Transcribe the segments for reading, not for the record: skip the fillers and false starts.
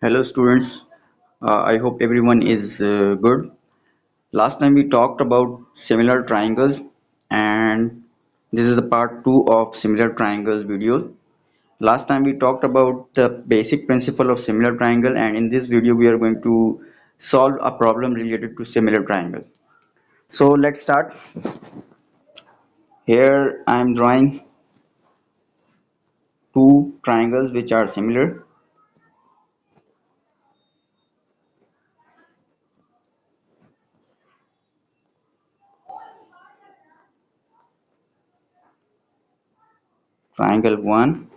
Hello students, I hope everyone is good. Last time we talked about similar triangles and this is the part 2 of similar triangles video. Last time we talked about the basic principle of similar triangle and in this video we are going to solve a problem related to similar triangle. So let's start. Here I am drawing two triangles which are similar. Triangle 1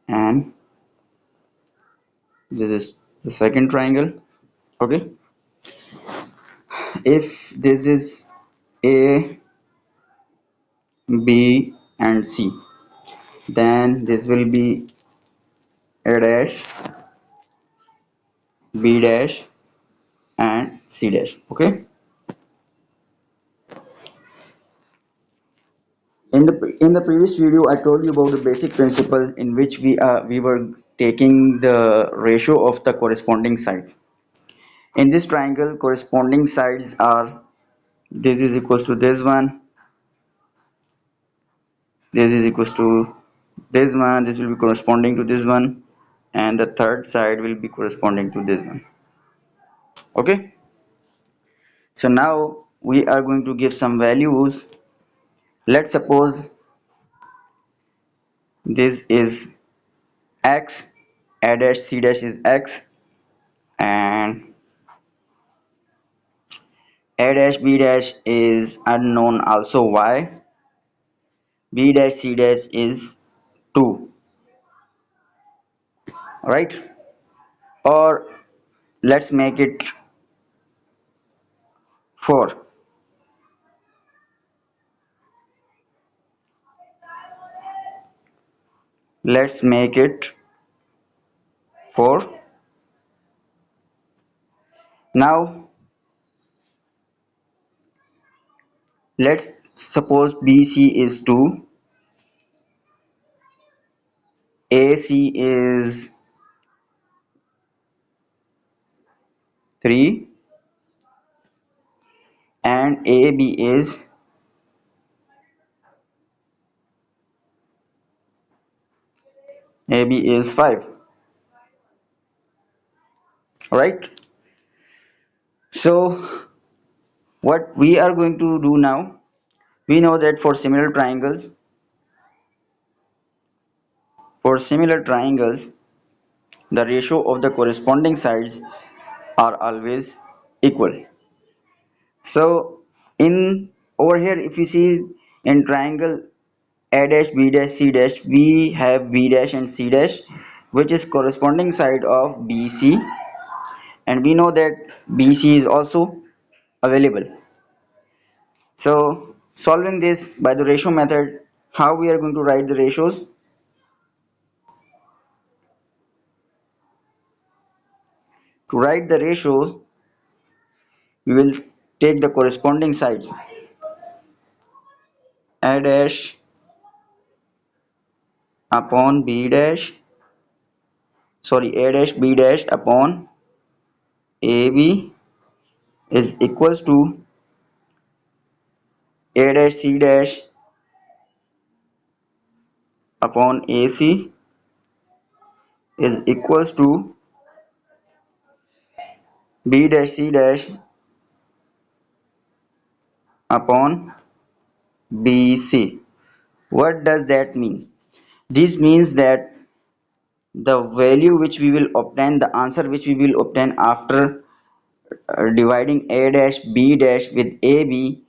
and this is the second triangle. Okay. If this is A, B and C, then this will be A dash, B dash and C dash. Okay. In the previous video, I told you about the basic principle in which we were taking the ratio of the corresponding sides. In this triangle, corresponding sides are this is equals to this one, this is equals to this one, this will be corresponding to this one, and the third side will be corresponding to this one. Okay. So now we are going to give some values. Let's suppose this is x, a dash c dash is x, and a dash b dash is unknown also y, b dash c dash is 2, right? Or let's make it 4. Let's make it 4. Now let's suppose bc is 2, ac is 3 and ab is 5, right? So what we are going to do now, we know that for similar triangles the ratio of the corresponding sides are always equal. So in over here, if you see in triangle a dash b dash c dash, we have b dash and c dash which is corresponding side of bc, and we know that bc is also available. So solving this by the ratio method, how we are going to write the ratios? To write the ratio, we will take the corresponding sides, a dash upon b dash, sorry, a dash b dash upon ab is equals to a dash c dash upon ac is equals to b dash c dash upon bc. What does that mean? This means that the value which we will obtain, the answer which we will obtain after dividing a dash b dash with ab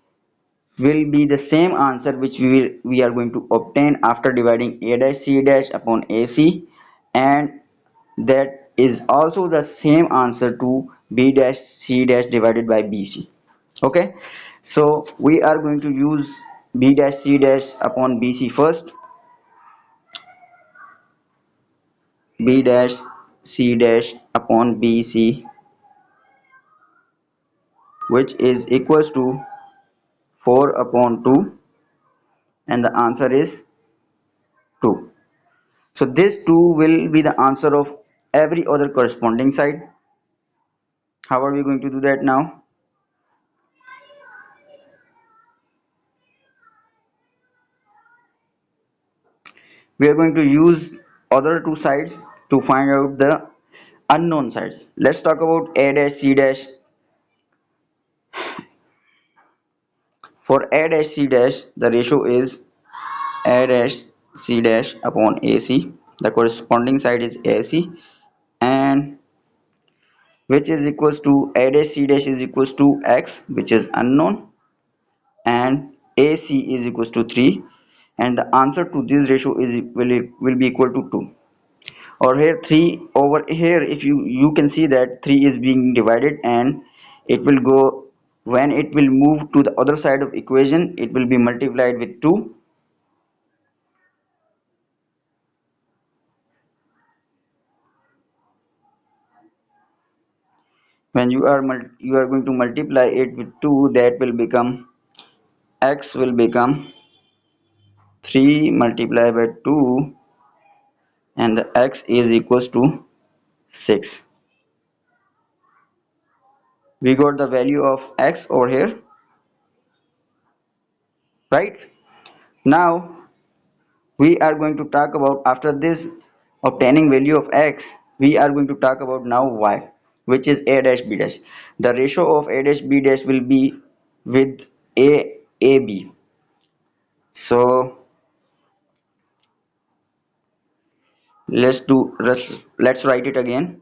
will be the same answer which we are going to obtain after dividing a dash c dash upon ac, and that is also the same answer to b dash c dash divided by bc. Okay, so we are going to use b dash c dash upon bc first. B dash c dash upon bc, which is equals to 4 upon 2, and the answer is 2. So this 2 will be the answer of every other corresponding side. How are we going to do that now? We are going to use other two sides to find out the unknown sides. Let's talk about a dash c dash. For a dash c dash, the ratio is a dash c dash upon ac. The corresponding side is ac, and which is equals to a dash c dash is equals to x, which is unknown, and ac is equals to 3, and the answer to this ratio is will be equal to 2. Or here 3 over here, if you can see that 3 is being divided, and it will go, when it will move to the other side of equation, it will be multiplied with 2. When you are going to multiply it with 2, that will become, x will become 3 multiplied by 2, and the x is equals to 6. We got the value of x over here, right? Now we are going to talk about, after this obtaining value of x, we are going to talk about now y, which is a dash b dash. The ratio of a dash b dash will be with ab. So let's write it again.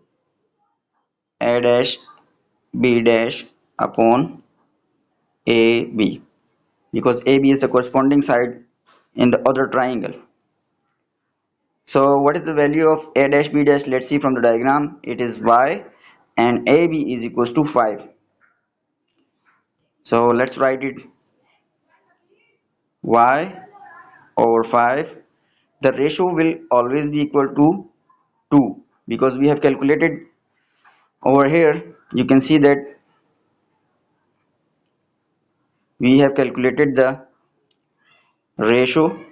A dash b dash upon ab, because ab is the corresponding side in the other triangle. So what is the value of a dash b dash? Let's see from the diagram. It is y, and ab is equals to 5. So let's write it, y over 5. The ratio will always be equal to 2, because we have calculated over here. You can see that we have calculated the ratio.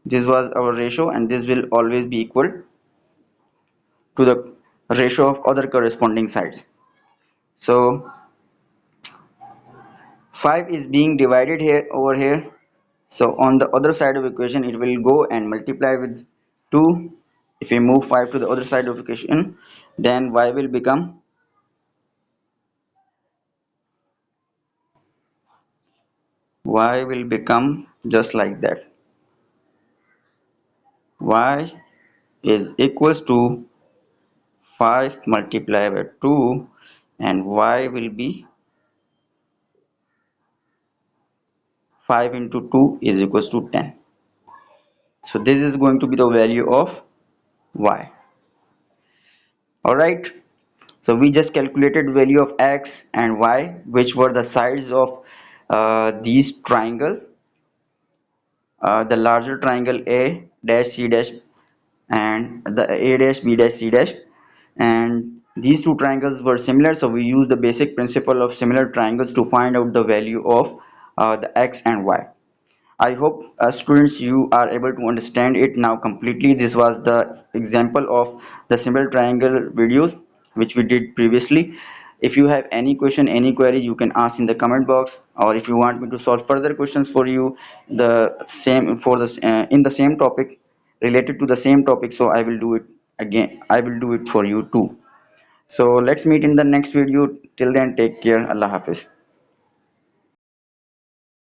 This was our ratio, and this will always be equal to the ratio of other corresponding sides. So 5 is being divided here over here. So on the other side of equation, it will go and multiply with 2. If we move 5 to the other side of equation, then y will become just like that. Y is equals to 5 multiplied by 2, and y will be 5 into 2 is equals to 10. So this is going to be the value of y. Alright. So we just calculated value of x and y, which were the sides of these triangle, the larger triangle a dash c dash, and the a dash b dash c dash, and these two triangles were similar, so we used the basic principle of similar triangles to find out the value of the x and y. I hope students, you are able to understand it now completely. This was the example of the simple triangle videos which we did previously. If you have any question, any queries, you can ask in the comment box, or if you want me to solve further questions for you, the same for the in the same topic, related to the same topic, so I will do it again. I will do it for you too. So let's meet in the next video. Till then, take care. Allah Hafiz.